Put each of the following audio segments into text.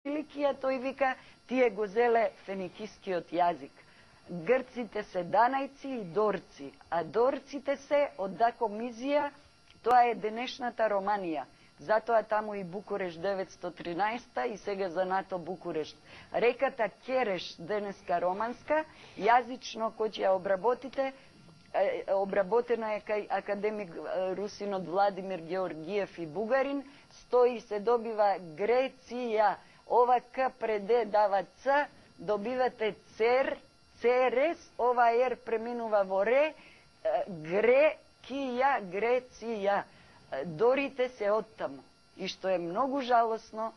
Киликија, тој вика, тие го зеле феникискиот јазик. Грците се данајци и дорци, а дорците се од Дакомизија, тоа е денешната Романија. Затоа таму и Букурешт 913 и сега за НАТО Букурешт. Реката Кереш, денеска романска, јазично кој ќе ја обработите, обработена е кај академик русинот Владимир Георгиев и бугарин, стои и се добива Греција. Ова К пред Д дава Ц, добивате Цер, Церес, ова Ер преминува во Ре, Грекија, Греција. Дорите се оттаму. И што е многу жалосно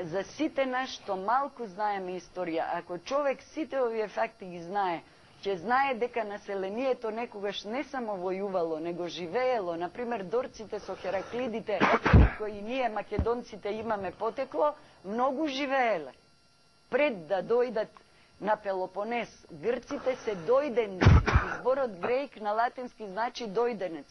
за сите нас што малку знаеме историја. Ако човек сите овие факти ги знае, ќе знае дека населението некогаш не само војувало, него живеело. Например, дорците со Хераклидите, кои ние македонците имаме потекло, многу живееле. Пред да дојдат на Пелопонес, грците се дојденци. Зборот грејк на латински значи дојденец.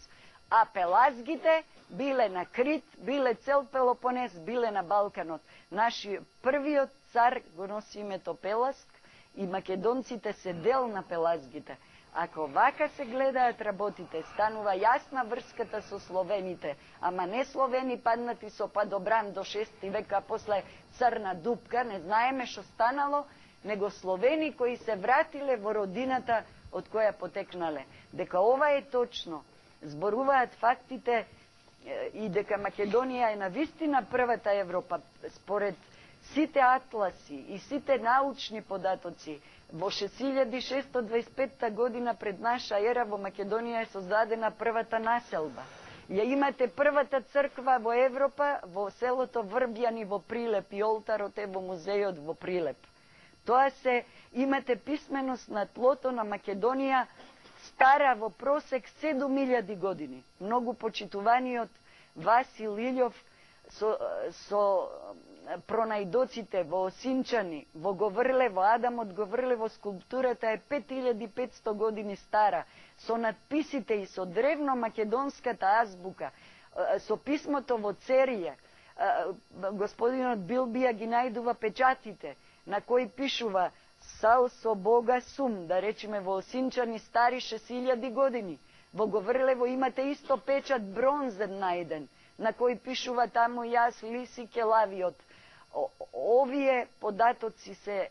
А пелазгите биле на Крит, биле цел Пелопонес, биле на Балканот. Нашиот првиот цар го носи името Пеласк и македонците се дел на пелазгите. Ако вака се гледаат работите, станува јасна врската со словените, ама не словени паднати со падобран до 6 века, после црна дупка, не знаеме што станало, него словени кои се вратиле во родината од која потекнале. Дека ова е точно, зборуваат фактите и дека Македонија е навистина првата Европа, според сите атласи и сите научни податоци. Во 6625 година пред наша ера во Македонија е создадена првата населба. Ја имате првата црква во Европа, во селото Врбјани во Прилеп и олтарот е во музејот во Прилеп. Тоа се, имате писменост на тлото на Македонија, стара во просек 7000 години. Многу почитуваниот Васил Илјов со пронајдоците во Осинчани, во Говрлево, Адамот Говрлево, скулптурата е 5500 години стара, со надписите и со древно македонската азбука, со писмото во Церија. Господинот Билбија ги најдува печатите, на кои пишува Сал со Бога сум, да речеме во Осинчани стари 6000 години. Во Говрлево имате исто печат бронзен најден, на кој пишува таму јас Лиси Келавиот. Овие податоци се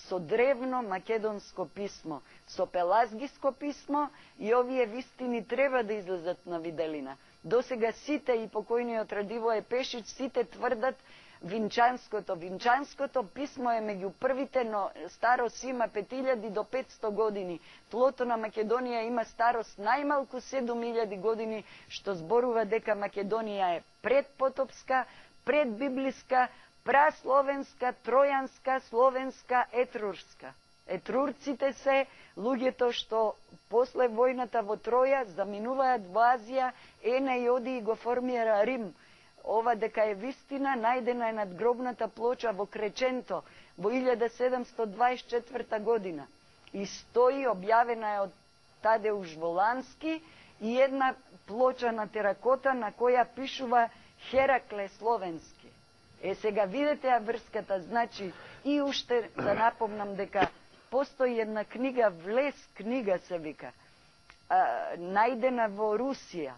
со древно македонско писмо, со пелазгиско писмо, и овие вистини треба да излезат на виделина. Досега сите, и покојниот Радивое Пешич, сите тврдат Винчанското. Винчанското писмо е меѓу првите, но старост има 5000 до 500 години. Тлото на Македонија има старост најмалку 7000 години, што зборува дека Македонија е предпотопска, предбиблиска, прасловенска, тројанска, словенска, етрурска. Етрурците се луѓето што после војната во Троја заминуваат во Азија, Енеј оди и го формира Рим. Ова дека е вистина, најдена е надгробната плоча во Креченто во 1724 година. И стои, објавена е од Тадеуш Волански, и една плоча на теракота на која пишува Херакле словенски. Сега видете ја врската, значи, и уште да напомнам дека постои една книга, Влез книга се вика, најдена во Русија.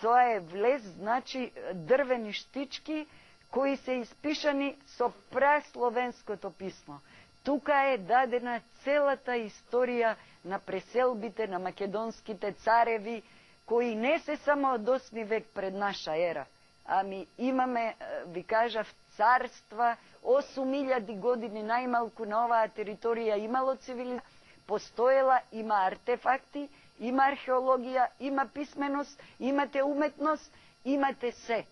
Тоа е Влез, значи дрвени штички кои се испишани со прасловенското писмо. Тука е дадена целата историја на преселбите на македонските цареви, кои не се само од 8 век пред наша ера, ами имаме, ви кажав, царства, 8000 години најмалку на оваа територија имало цивилизација, постоела, има артефакти, има археологија, има писменост, имате уметност, имате се.